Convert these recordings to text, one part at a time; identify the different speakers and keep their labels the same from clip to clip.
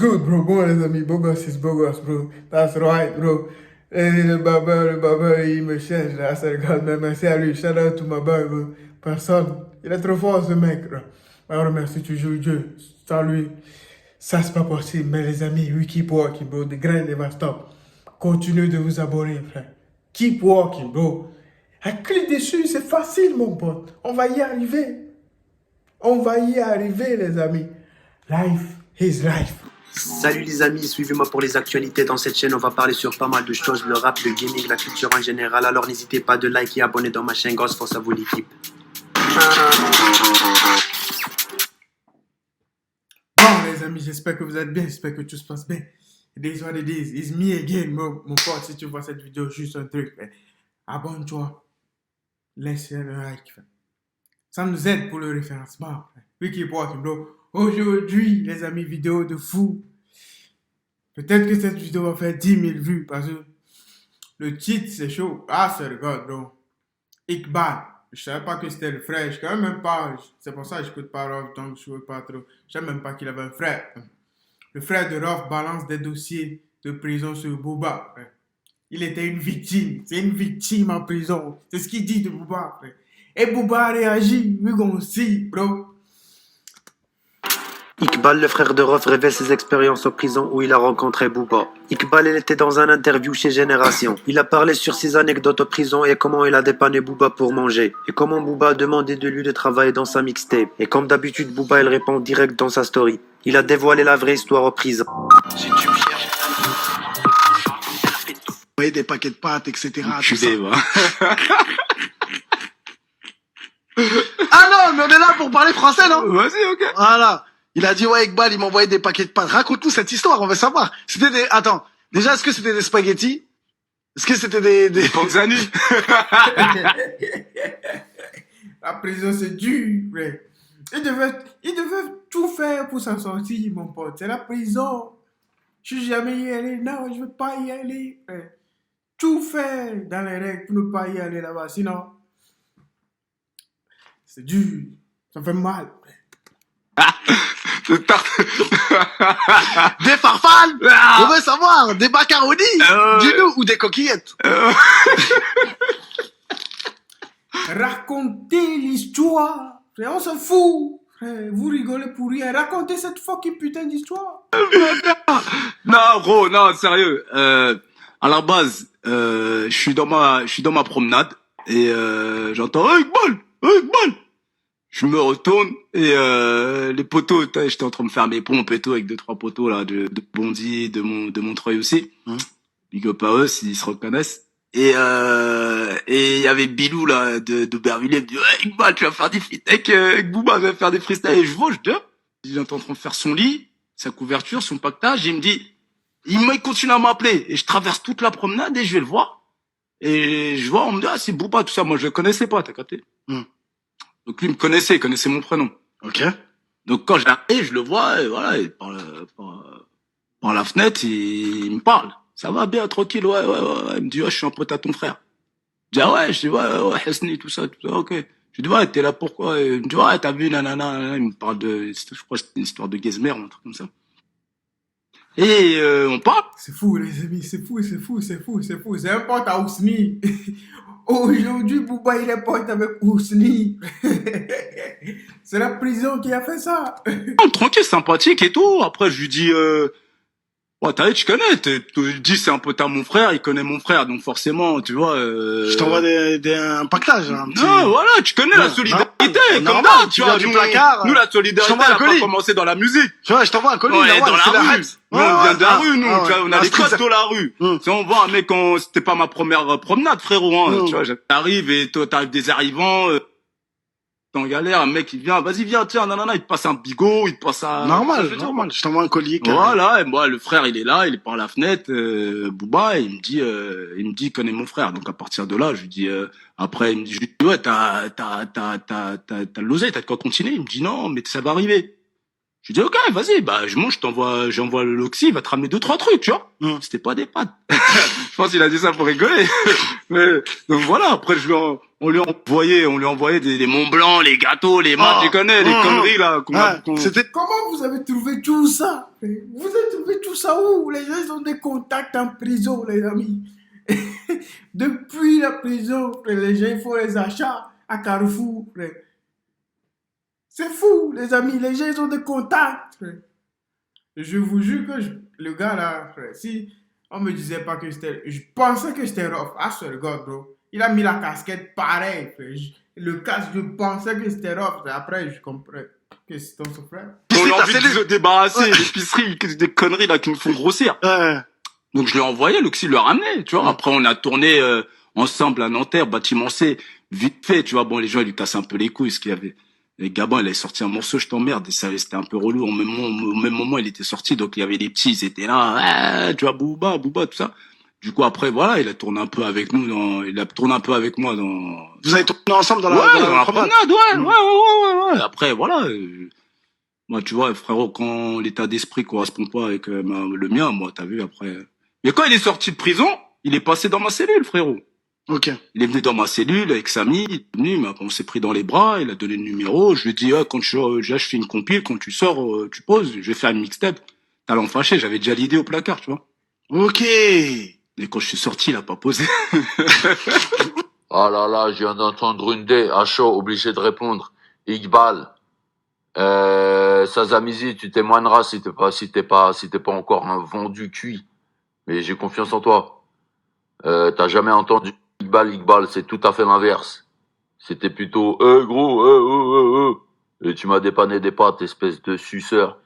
Speaker 1: Good, bro. Bon, les amis, beau gosse is beau gosse, bro. That's right, bro. Et le baba, il me cherche, là, ça regarde, mais merci à lui. Shout out to my boy, bro. Personne. Il est trop fort, ce mec, bro. Mais on remercie toujours Dieu. Sans lui, ça, c'est pas possible. Mais les amis, we keep walking, bro. The grind never stop. Continuez de vous abonner, frère. Keep walking, bro. Clique dessus, c'est facile, mon pote. On va y arriver. On va y arriver, les amis. Life is life.
Speaker 2: Salut les amis, suivez-moi pour les actualités. Dans cette chaîne, on va parler sur pas mal de choses, le rap, le gaming, la culture en général. Alors n'hésitez pas de like et abonner dans ma chaîne. Grosse force à vous l'équipe.
Speaker 1: Bon les amis, j'espère que vous êtes bien, j'espère que tout se passe bien. It is what it is, it's me again, mon pote. Si tu vois cette vidéo, juste un truc, abonne-toi, laisse un like. Ça nous aide pour le référencement. We keep walking, bro. Aujourd'hui, les amis, vidéo de fou. Peut-être que cette vidéo va faire 10 000 vues parce que le titre c'est chaud. Ah, c'est le gars, bro. Iqbal. Je savais pas que c'était le frère. Je connais même pas. C'est pour ça que j'écoute pas Rof, donc je ne pas trop. Je savais même pas qu'il avait un frère. Le frère de Rof balance des dossiers de prison sur Booba. Il était une victime. C'est une victime en prison. C'est ce qu'il dit de Booba. Et Booba a réagi. We gon' see, bro.
Speaker 2: Iqbal, le frère de Rof, révèle ses expériences en prison où il a rencontré Booba. Iqbal, il était dans un interview chez Génération. Il a parlé sur ses anecdotes en prison et comment il a dépanné Booba pour manger. Et comment Booba a demandé de lui de travailler dans sa mixtape. Et comme d'habitude, Booba, il répond direct dans sa story. Il a dévoilé la vraie histoire en prison.
Speaker 3: Si tu me cherches, envoyer des paquets de pâtes, etc. tout ça. Ah non, mais on est là pour parler français, non?
Speaker 4: Vas-y, ok.
Speaker 3: Voilà. Il a dit, ouais, Iqbal, il m'a envoyé des paquets de pâtes. Raconte-nous cette histoire, on veut savoir. C'était des... Attends. Déjà, est-ce que c'était des spaghettis? Est-ce que c'était des...
Speaker 4: Panzani.
Speaker 1: La prison, c'est dur, frère. Il devait tout faire pour s'en sortir, mon pote. C'est la prison. Je suis jamais y allé. Non, je veux pas y aller, frère. Tout faire dans les règles pour ne pas y aller là-bas. Sinon, c'est dur. Ça fait mal, frère.
Speaker 3: Des farfales? On veut savoir. Des macaronis? Dis-nous, ou des coquillettes?
Speaker 1: Racontez l'histoire. Frère, on s'en fout. Frère, vous rigolez pour rien. Racontez cette fucking putain d'histoire.
Speaker 4: Non, gros, non, sérieux. À la base, je suis dans ma promenade et j'entends hey, Iqbal, hey, Iqbal. Je me retourne et les poteaux, j'étais en train de me faire mes pompes et tout avec 2-3 poteaux là de Bondy, de Montreuil aussi. Big up à eux s'ils se reconnaissent. Et il y avait Bilou là de Berville, il me dit ouais, Iqbal, tu vas faire des freestyles avec Booba, tu vas faire des freestyles. Et je vois, je dis il est en train de faire son lit, sa couverture, son pactage, et il me dit il continue à m'appeler et je traverse toute la promenade et je vais le voir. Et je vois, on me dit ah c'est Booba tout ça, moi je le connaissais pas, t'as capté? Donc lui il connaissait mon prénom.
Speaker 3: Ok.
Speaker 4: Donc quand j'arrive, je le vois, et voilà, et par la fenêtre, il me parle. Ça va bien, tranquille, ouais. Il me dit, ouais, je suis un pote à ton frère. Je dis, ah ouais, je dis, ouais, Hesni, tout ça, ok. Je dis, ouais, t'es là pourquoi? Et il me dit, ouais, t'as vu, nanana, il me parle je crois que c'était une histoire de Gezmer, un truc comme ça. Et on parle.
Speaker 1: C'est fou, les amis, c'est fou. C'est un pote à Ousni. Aujourd'hui, Booba, il est pote avec Ousni. C'est la prison qui a fait ça.
Speaker 4: Tranquille, sympathique et tout. Après, je lui dis, ouais, t'as vu, tu connais, tu dis c'est un pote à mon frère, il connaît mon frère, donc forcément, tu vois.
Speaker 3: Je t'envoie un pactage, un petit...
Speaker 4: Non, voilà, tu connais la solidarité, comme
Speaker 3: normal,
Speaker 4: ça, tu vois.
Speaker 3: du placard.
Speaker 4: Nous, la solidarité, elle a pas commencé dans la musique.
Speaker 3: Tu vois, je t'envoie un colis,
Speaker 4: Ouais,
Speaker 3: là,
Speaker 4: dans
Speaker 3: c'est
Speaker 4: la
Speaker 3: la
Speaker 4: rue.
Speaker 3: hype.
Speaker 4: Nous, on vient de la rue, nous, tu vois, on a
Speaker 3: la
Speaker 4: les
Speaker 3: street,
Speaker 4: codes de la rue. Si on voit un mec, c'était pas ma première promenade, frérot, hein, tu vois, t'arrives et toi, t'arrives des arrivants, t'es en galère, un mec, il vient, vas-y, viens, tiens, nanana, il te passe un bigot, il te passe un...
Speaker 3: Normal. Je t'envoie un collier, carré.
Speaker 4: Voilà, et moi, le frère, il est là, il est par la fenêtre, Booba, et il me dit, il connaît mon frère. Donc, à partir de là, je lui dis, après, il me dit, ouais, t'as de l'oseille, t'as de quoi continuer? Il me dit, non, mais ça va arriver. Je lui dis, ok, vas-y, bah, j'envoie le Loxy, il va te ramener 2-3 trucs, tu vois. C'était pas des pâtes. Je pense qu'il a dit ça pour rigoler. Mais, donc voilà, après, on lui envoyait des Mont Blanc, les gâteaux, les maths, tu connais, les conneries là.
Speaker 3: C'était
Speaker 1: Comment vous avez trouvé tout ça? Vous avez trouvé tout ça où? Les gens ils ont des contacts en prison, les amis. Depuis la prison, les gens ils font les achats à Carrefour. C'est fou, les amis. Les gens ils ont des contacts. Je vous jure que le gars là, si on me disait pas que c'était. Je pensais que c'était rough. Ah, ce gars, bro. Il a mis la casquette pareil. Le casque, je pensais que c'était rough. Après, je comprends que c'est ton frère.
Speaker 4: On a
Speaker 3: t'as
Speaker 4: envie
Speaker 3: fait
Speaker 4: de
Speaker 3: les-
Speaker 4: se débarrasser, l'épicerie, des conneries là qui me font grossir.
Speaker 3: Ouais.
Speaker 4: Donc je lui ai envoyé, Luxi le ramenait, tu vois. Après on a tourné ensemble à Nanterre, bâtiment C, vite fait, tu vois. Bon, les gens ils lui cassaient un peu les couilles, parce qu'il y avait les Gabin, il avait sorti un morceau, je t'emmerde, et ça c'était un peu relou. Au même moment, il était sorti, donc il y avait les petits, ils étaient là, tu vois, Booba, tout ça. Du coup après voilà, il a tourné un peu avec nous, il a tourné un peu avec moi dans.
Speaker 3: Vous avez tourné ensemble dans
Speaker 4: Ouais,
Speaker 3: dans la promenade.
Speaker 4: ouais. Après voilà. Moi, tu vois, frérot, quand l'état d'esprit correspond pas avec le mien, moi, t'as vu, après. Mais quand il est sorti de prison, il est passé dans ma cellule, frérot.
Speaker 3: Ok.
Speaker 4: Il est venu dans ma cellule avec Samy, il est venu, on s'est pris dans les bras, il a donné le numéro, je lui ai dit, ah, quand je fais une compile, quand tu sors, tu poses, je vais faire une mixtape. Talent fâché, j'avais déjà l'idée au placard, tu vois.
Speaker 3: Ok.
Speaker 4: Et quand je suis sorti, il a pas posé.
Speaker 5: Ah là là, je viens d'entendre une D, à chaud, obligé de répondre. Iqbal, Sazamizi, tu témoigneras si t'es pas encore un vendu cuit. Mais j'ai confiance en toi. T'as jamais entendu Iqbal, c'est tout à fait l'inverse. C'était plutôt, gros, Et tu m'as dépanné des pattes, espèce de suceur.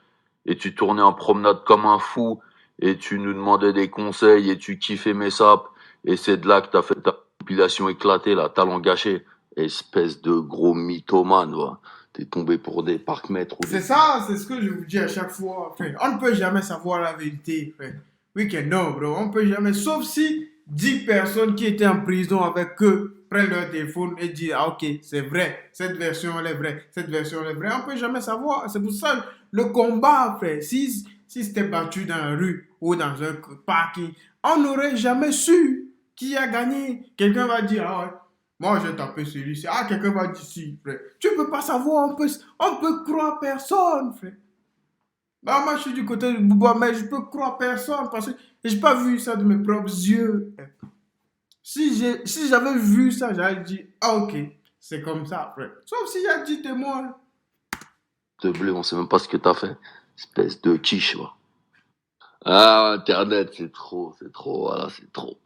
Speaker 5: Et tu tournais en promenade comme un fou. Et tu nous demandais des conseils et tu kiffais mes sapes. Et c'est de là que t'as fait ta compilation éclatée, là, talent gâché. Espèce de gros mythomane, va. T'es tombé pour des parcs-mètres ou
Speaker 1: C'est
Speaker 5: des...
Speaker 1: ça, c'est ce que je vous dis à chaque fois. Frère. On ne peut jamais savoir la vérité. Frère. Oui que non, bro. On ne peut jamais. Sauf si 10 personnes qui étaient en prison avec eux prennent leur téléphone et disent, ah ok, c'est vrai. Cette version, elle est vraie. Cette version, elle est vraie. On ne peut jamais savoir. C'est pour ça le combat, frère. Si c'était battu dans la rue ou dans un parking, on n'aurait jamais su qui a gagné. Quelqu'un va dire, ah ouais. Moi, j'ai tapé celui-ci. Ah, quelqu'un va dire si, frère. Tu ne peux pas savoir. On peut croire personne, frère. Bah, moi, je suis du côté de Bouba, mais je peux croire personne parce que je n'ai pas vu ça de mes propres yeux. Si j'avais vu ça, j'aurais dit, ah, ok, c'est comme ça, frère. Sauf s'il y a 10 témoins.
Speaker 5: de blé, on sait même pas ce que t'as fait. Espèce de quiche, va. Ah, Internet, c'est trop, voilà, c'est trop.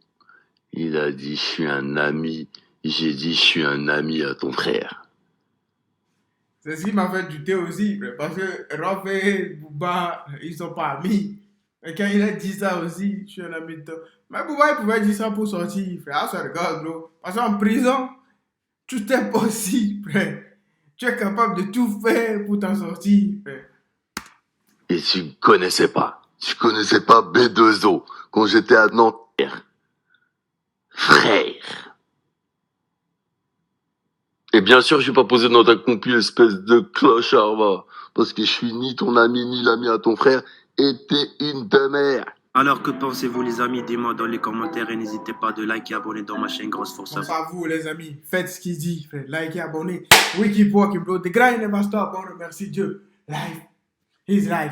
Speaker 5: Il a dit, je suis un ami. J'ai dit, je suis un ami à ton frère.
Speaker 1: C'est ce qui m'a fait douter aussi, frère, parce que Raph et Bouba, ils sont pas amis. Et quand il a dit ça aussi, je suis un ami de toi. Mais Bouba, il pouvait dire ça pour sortir, frère. Ah, ça regarde, bro. Parce qu'en prison, tout est possible, frère. Tu es capable de tout faire pour t'en sortir, frère.
Speaker 5: Et tu connaissais pas B2O quand j'étais à Nanterre. Frère. Et bien sûr, je suis pas posé dans ta compil, espèce de clochard, va. Parce que je suis ni ton ami, ni l'ami à ton frère. Et t'es une de mère.
Speaker 2: Alors que pensez-vous les amis? Dis-moi dans les commentaires et n'hésitez pas de liker et abonner dans ma chaîne. Grosse force à vous.
Speaker 1: Pense à vous, les amis. Faites ce qu'il dit, frère. Likez, abonnez. We keep walking, bro. The grind never stop, bro. Merci Dieu. Life is life.